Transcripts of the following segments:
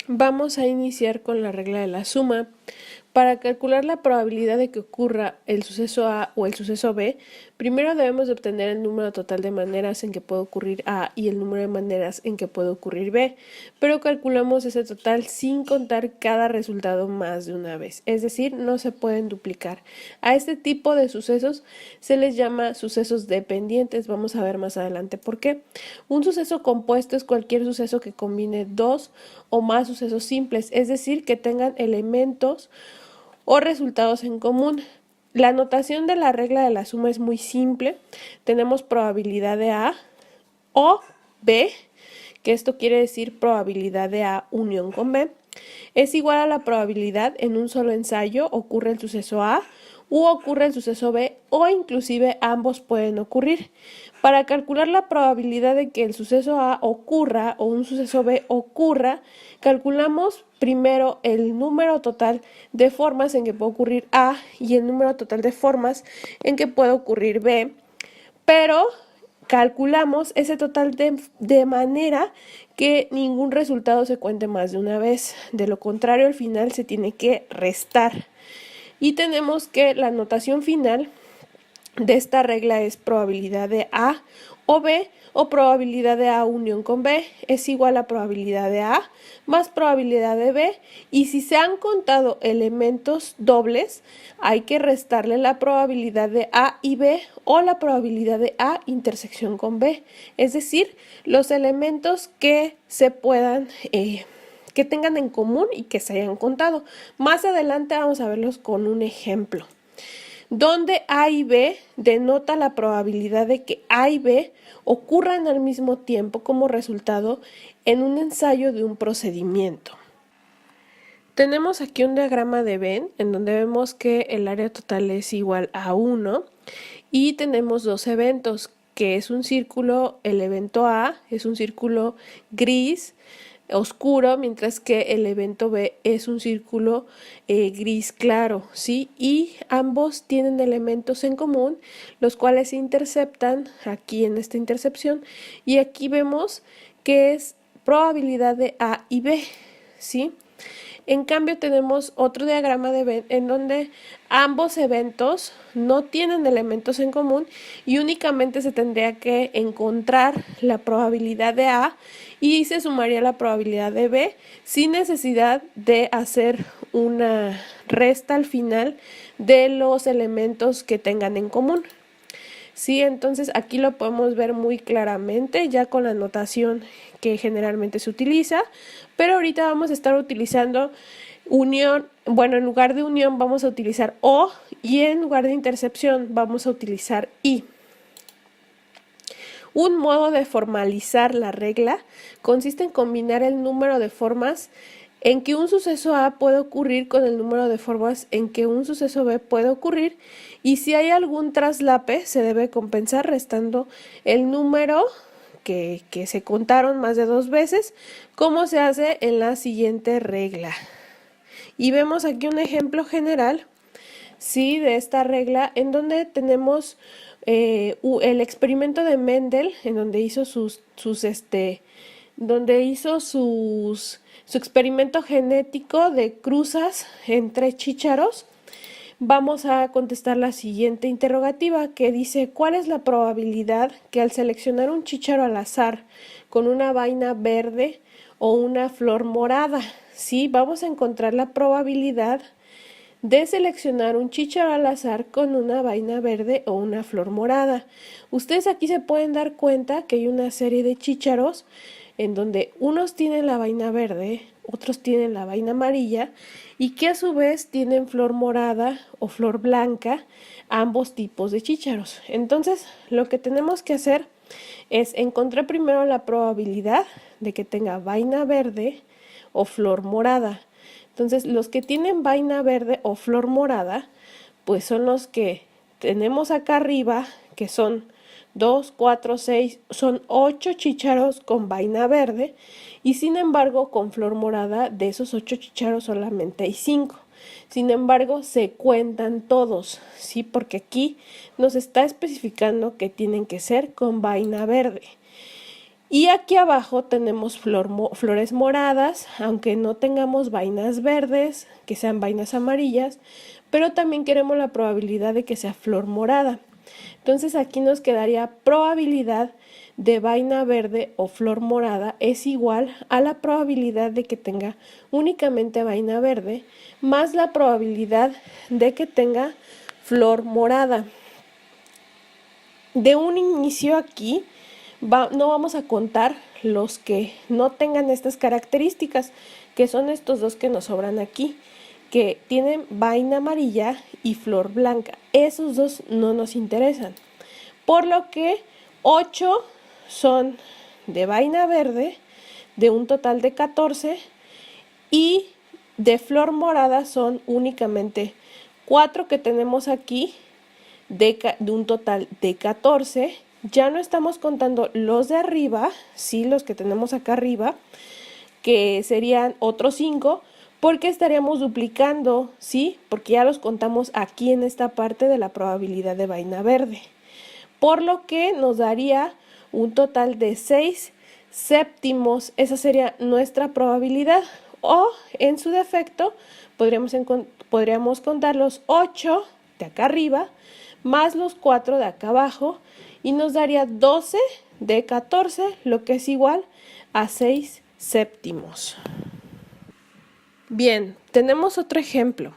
Vamos a iniciar con la regla de la suma. Para calcular la probabilidad de que ocurra el suceso A o el suceso B, primero debemos de obtener el número total de maneras en que puede ocurrir A y el número de maneras en que puede ocurrir B, pero calculamos ese total sin contar cada resultado más de una vez, es decir, no se pueden duplicar. A este tipo de sucesos se les llama sucesos dependientes, vamos a ver más adelante por qué. Un suceso compuesto es cualquier suceso que combine dos o más sucesos simples, es decir, que tengan elementos o resultados en común. La notación de la regla de la suma es muy simple. Tenemos probabilidad de A o B, que esto quiere decir probabilidad de A unión con B, es igual a la probabilidad en un solo ensayo ocurre el suceso A u ocurre el suceso B o inclusive ambos pueden ocurrir. Para calcular la probabilidad de que el suceso A ocurra o un suceso B ocurra, calculamos primero el número total de formas en que puede ocurrir A y el número total de formas en que puede ocurrir B, pero calculamos ese total de manera que ningún resultado se cuente más de una vez. De lo contrario, al final se tiene que restar. Y tenemos que la notación final de esta regla es probabilidad de A o B o probabilidad de A unión con B es igual a probabilidad de A más probabilidad de B, y si se han contado elementos dobles hay que restarle la probabilidad de A y B o la probabilidad de A intersección con B, es decir, los elementos que se puedan que tengan en común y que se hayan contado. Más adelante vamos a verlos con un ejemplo donde A y B denota la probabilidad de que A y B ocurran al mismo tiempo como resultado en un ensayo de un procedimiento. Tenemos aquí un diagrama de Venn en donde vemos que el área total es igual a 1 y tenemos dos eventos, que es un círculo, el evento A es un círculo gris oscuro, mientras que el evento B es un círculo gris claro, ¿sí? Y ambos tienen elementos en común, los cuales se interceptan aquí en esta intercepción, y aquí vemos que es probabilidad de A y B, ¿sí? En cambio tenemos otro diagrama de Venn en donde ambos eventos no tienen elementos en común y únicamente se tendría que encontrar la probabilidad de A y se sumaría la probabilidad de B sin necesidad de hacer una resta al final de los elementos que tengan en común. Sí, entonces aquí lo podemos ver muy claramente ya con la notación que generalmente se utiliza, pero ahorita vamos a estar utilizando unión, bueno, en lugar de unión vamos a utilizar O y en lugar de intercepción vamos a utilizar I. Un modo de formalizar la regla consiste en combinar el número de formas en que un suceso A puede ocurrir con el número de formas en que un suceso B puede ocurrir, y si hay algún traslape se debe compensar restando el número que se contaron más de dos veces, como se hace en la siguiente regla. Y vemos aquí un ejemplo general, ¿sí?, de esta regla en donde tenemos el experimento de Mendel, en donde hizo su experimento genético de cruzas entre chícharos. Vamos a contestar la siguiente interrogativa que dice: ¿cuál es la probabilidad que al seleccionar un chícharo al azar con una vaina verde o una flor morada? Sí, vamos a encontrar la probabilidad de seleccionar un chícharo al azar con una vaina verde o una flor morada. Ustedes aquí se pueden dar cuenta que hay una serie de chícharos en donde unos tienen la vaina verde, otros tienen la vaina amarilla y que a su vez tienen flor morada o flor blanca, ambos tipos de chícharos. Entonces, lo que tenemos que hacer es encontrar primero la probabilidad de que tenga vaina verde o flor morada. Entonces, los que tienen vaina verde o flor morada, pues son los que tenemos acá arriba, que son 2, 4, 6, son 8 chícharos con vaina verde, y sin embargo con flor morada de esos 8 chícharos solamente hay 5. Sin embargo, se cuentan todos, ¿sí? Porque aquí nos está especificando que tienen que ser con vaina verde. Y aquí abajo tenemos flores moradas, aunque no tengamos vainas verdes, que sean vainas amarillas, pero también queremos la probabilidad de que sea flor morada. Entonces aquí nos quedaría probabilidad de vaina verde o flor morada es igual a la probabilidad de que tenga únicamente vaina verde más la probabilidad de que tenga flor morada. De un inicio aquí no vamos a contar los que no tengan estas características, que son estos dos que nos sobran aquí, que tienen vaina amarilla y flor blanca. Esos dos no nos interesan. Por lo que 8 son de vaina verde, de un total de 14, y de flor morada son únicamente 4 que tenemos aquí, de un total de 14. Ya no estamos contando los de arriba, sí, los que tenemos acá arriba, que serían otros 5, porque estaríamos duplicando, ¿sí? Porque ya los contamos aquí en esta parte de la probabilidad de vaina verde. Por lo que nos daría un total de 6 séptimos. Esa sería nuestra probabilidad. O, en su defecto, podríamos contar los 8 de acá arriba más los 4 de acá abajo y nos daría 12 de 14, lo que es igual a 6 séptimos. Bien, tenemos otro ejemplo.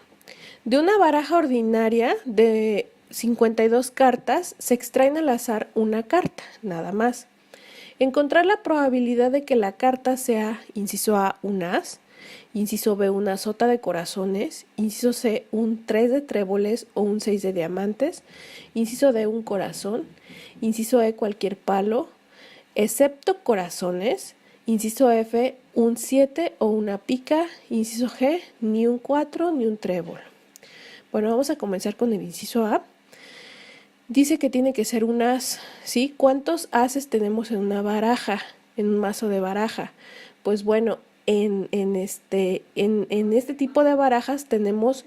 De una baraja ordinaria de 52 cartas, se extraen al azar una carta, nada más. Encontrar la probabilidad de que la carta sea, inciso A, un as, inciso B, una sota de corazones, inciso C, un 3 de tréboles o un 6 de diamantes, inciso D, un corazón, inciso E, cualquier palo, excepto corazones, inciso F, un 7 o una pica, inciso G, ni un 4 ni un trébol. Bueno, vamos a comenzar con el inciso A. Dice que tiene que ser un as, ¿sí? ¿Cuántos ases tenemos en una baraja, en un mazo de baraja? Pues bueno, en este tipo de barajas tenemos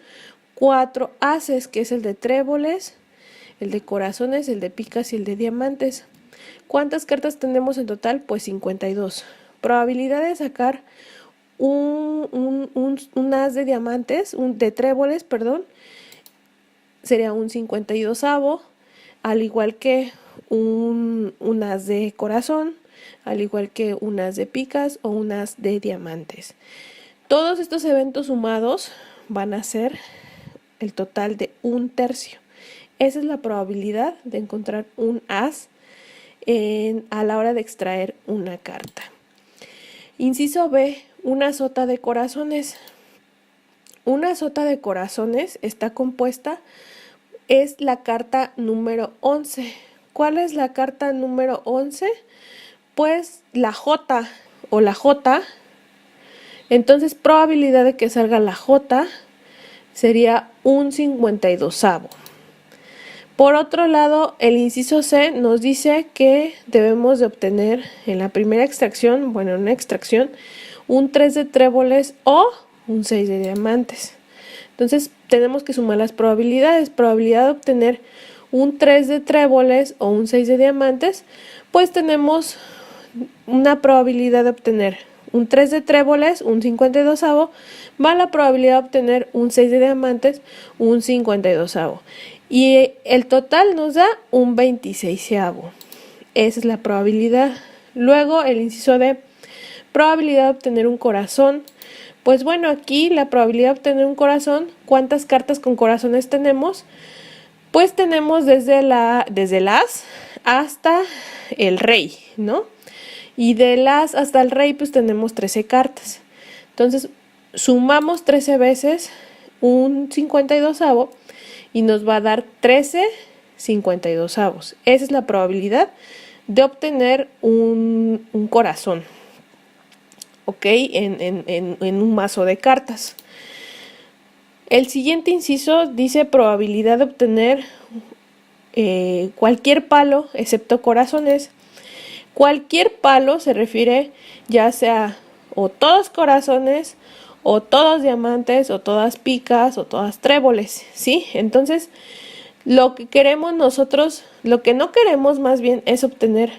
4 ases, que es el de tréboles, el de corazones, el de picas y el de diamantes. ¿Cuántas cartas tenemos en total? Pues 52. Probabilidad de sacar un as de diamantes, de tréboles, perdón, sería un 52avo, al igual que un as de corazón, al igual que un as de picas o un as de diamantes. Todos estos eventos sumados van a ser el total de un tercio. Esa es la probabilidad de encontrar un as a la hora de extraer una carta. Inciso B, una sota de corazones. Una sota de corazones está compuesta, es la carta número 11. ¿Cuál es la carta número 11? Pues la J o la J. Entonces, probabilidad de que salga la J sería un 52avo. Por otro lado, el inciso C nos dice que debemos de obtener en la primera extracción, bueno, en una extracción, un 3 de tréboles o un 6 de diamantes. Entonces, tenemos que sumar las probabilidades. Probabilidad de obtener un 3 de tréboles o un 6 de diamantes, pues tenemos una probabilidad de obtener un 3 de tréboles, un 52avo, más la probabilidad de obtener un 6 de diamantes, un 52avo. Y el total nos da un 26avo. Esa es la probabilidad. Luego el inciso D, probabilidad de obtener un corazón. Pues bueno, aquí la probabilidad de obtener un corazón, ¿cuántas cartas con corazones tenemos? Pues tenemos desde el as hasta el rey, ¿no? Y del as hasta el rey pues tenemos 13 cartas. Entonces sumamos 13 veces un 52avo y nos va a dar 13 52avos. Esa es la probabilidad de obtener un corazón, ¿ok? En un mazo de cartas. El siguiente inciso dice probabilidad de obtener cualquier palo excepto corazones. Cualquier palo se refiere ya sea o todos corazones, o todos diamantes, o todas picas, o todas tréboles, ¿sí? Entonces, lo que no queremos más bien es obtener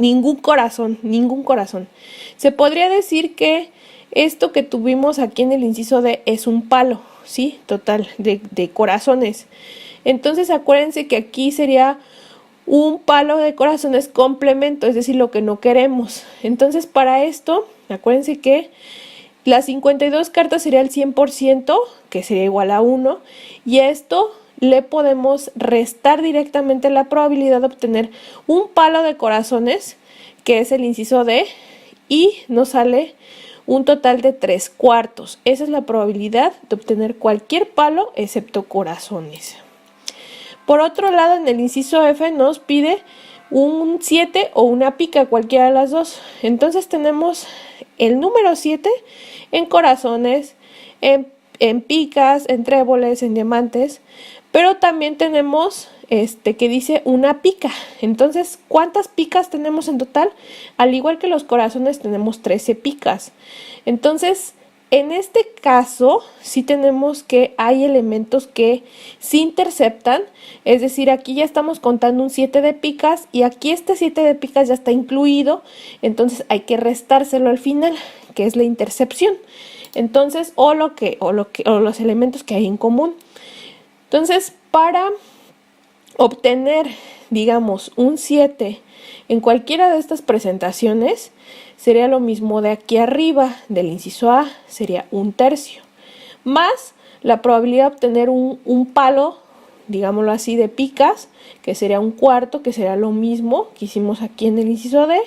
ningún corazón, ningún corazón. Se podría decir que esto que tuvimos aquí en el inciso D es un palo, ¿sí? Total, de corazones. Entonces acuérdense que aquí sería un palo de corazones complemento, es decir, lo que no queremos. Entonces para esto, acuérdense que las 52 cartas sería el 100%, que sería igual a 1, y a esto le podemos restar directamente la probabilidad de obtener un palo de corazones, que es el inciso D, y nos sale un total de 3/4. Esa es la probabilidad de obtener cualquier palo excepto corazones. Por otro lado, en el inciso F nos pide un 7 o una pica, cualquiera de las dos. Entonces tenemos el número 7 en corazones, en picas, en tréboles, en diamantes, pero también tenemos que dice una pica. Entonces, ¿cuántas picas tenemos en total? Al igual que los corazones, tenemos 13 picas. Entonces, en este caso, sí tenemos que hay elementos que se interceptan, es decir, aquí ya estamos contando un 7 de picas y aquí este 7 de picas ya está incluido, entonces hay que restárselo al final, que es la intercepción. Entonces, o los elementos que hay en común. Entonces, para obtener, digamos, un 7 en cualquiera de estas presentaciones, sería lo mismo de aquí arriba, del inciso A, sería 1/3, más la probabilidad de obtener un palo, digámoslo así, de picas, que sería 1/4, que será lo mismo que hicimos aquí en el inciso D,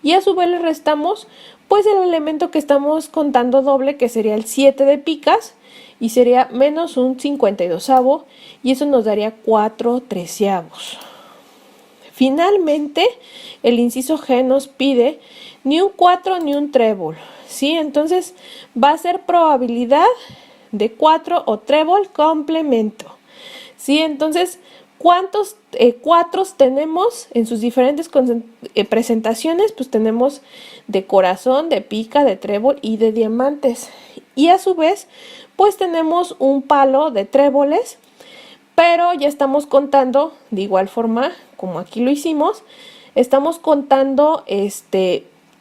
y a su vez le restamos pues el elemento que estamos contando doble, que sería el 7 de picas, y sería menos un 52avo, y eso nos daría 4/13. Finalmente, el inciso G nos pide ni un 4 ni un trébol, ¿sí? Entonces va a ser probabilidad de 4 o trébol complemento, ¿sí? Entonces, ¿cuántos 4 tenemos en sus diferentes presentaciones? Pues tenemos de corazón, de pica, de trébol y de diamantes. Y a su vez, pues tenemos un palo de tréboles, pero ya estamos contando de igual forma como aquí lo hicimos, estamos contando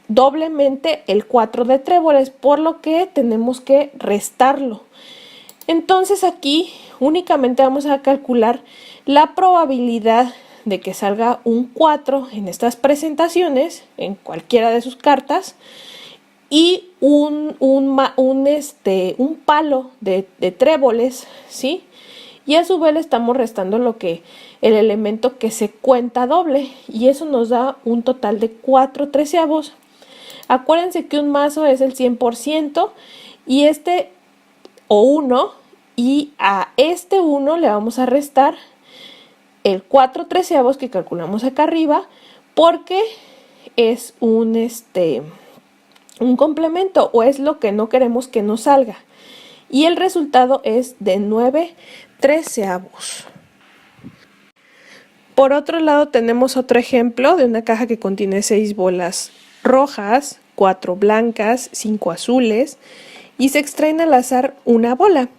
doblemente el 4 de tréboles, por lo que tenemos que restarlo. Entonces aquí únicamente vamos a calcular la probabilidad de que salga un 4 en estas presentaciones, en cualquiera de sus cartas, y un palo de tréboles, ¿sí? Y a su vez le estamos restando el elemento que se cuenta doble, y eso nos da un total de 4/13. Acuérdense que un mazo es el 100% y o 1, y a este 1 le vamos a restar el 4/13 que calculamos acá arriba, porque es un complemento, o es lo que no queremos que nos salga, y el resultado es de 9/13. Por otro lado, tenemos otro ejemplo de una caja que contiene 6 bolas rojas, 4 blancas, 5 azules, y se extraen al azar una bola.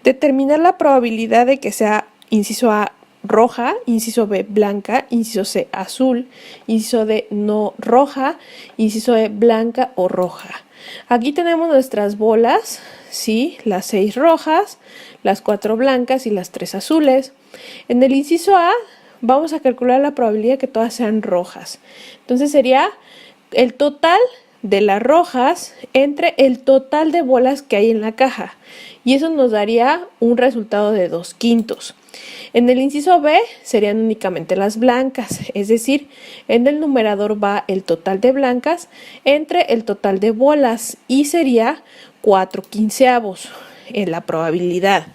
Determinar la probabilidad de que sea inciso A roja, inciso B blanca, inciso C azul, inciso D no roja, inciso E blanca o roja. Aquí tenemos nuestras bolas, ¿sí? Las 6 rojas, las 4 blancas y las 3 azules. En el inciso A vamos a calcular la probabilidad de que todas sean rojas. Entonces sería el total de las rojas entre el total de bolas que hay en la caja, y eso nos daría un resultado de 2/5. En el inciso B serían únicamente las blancas, es decir, en el numerador va el total de blancas entre el total de bolas, y sería 4/15 en la probabilidad.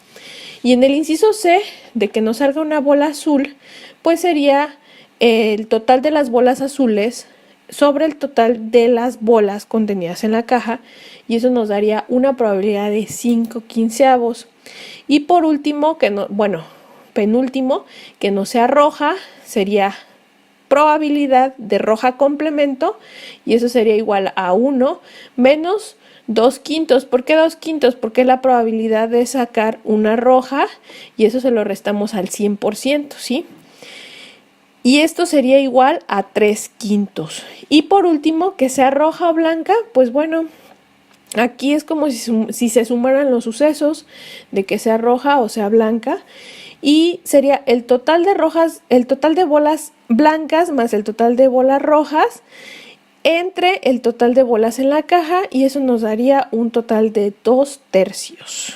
Y en el inciso C, de que nos salga una bola azul, pues sería el total de las bolas azules sobre el total de las bolas contenidas en la caja, y eso nos daría una probabilidad de 5/15. Y por último, penúltimo, que no sea roja, sería probabilidad de roja complemento, y eso sería igual a 1 menos 2/5. ¿Por qué 2/5? Porque es la probabilidad de sacar una roja, y eso se lo restamos al 100%, ¿sí? Y esto sería igual a 3/5. Y por último, que sea roja o blanca, pues bueno, aquí es como si se sumaran los sucesos de que sea roja o sea blanca. Y sería el total de bolas blancas más el total de bolas rojas entre el total de bolas en la caja, y eso nos daría un total de 2/3.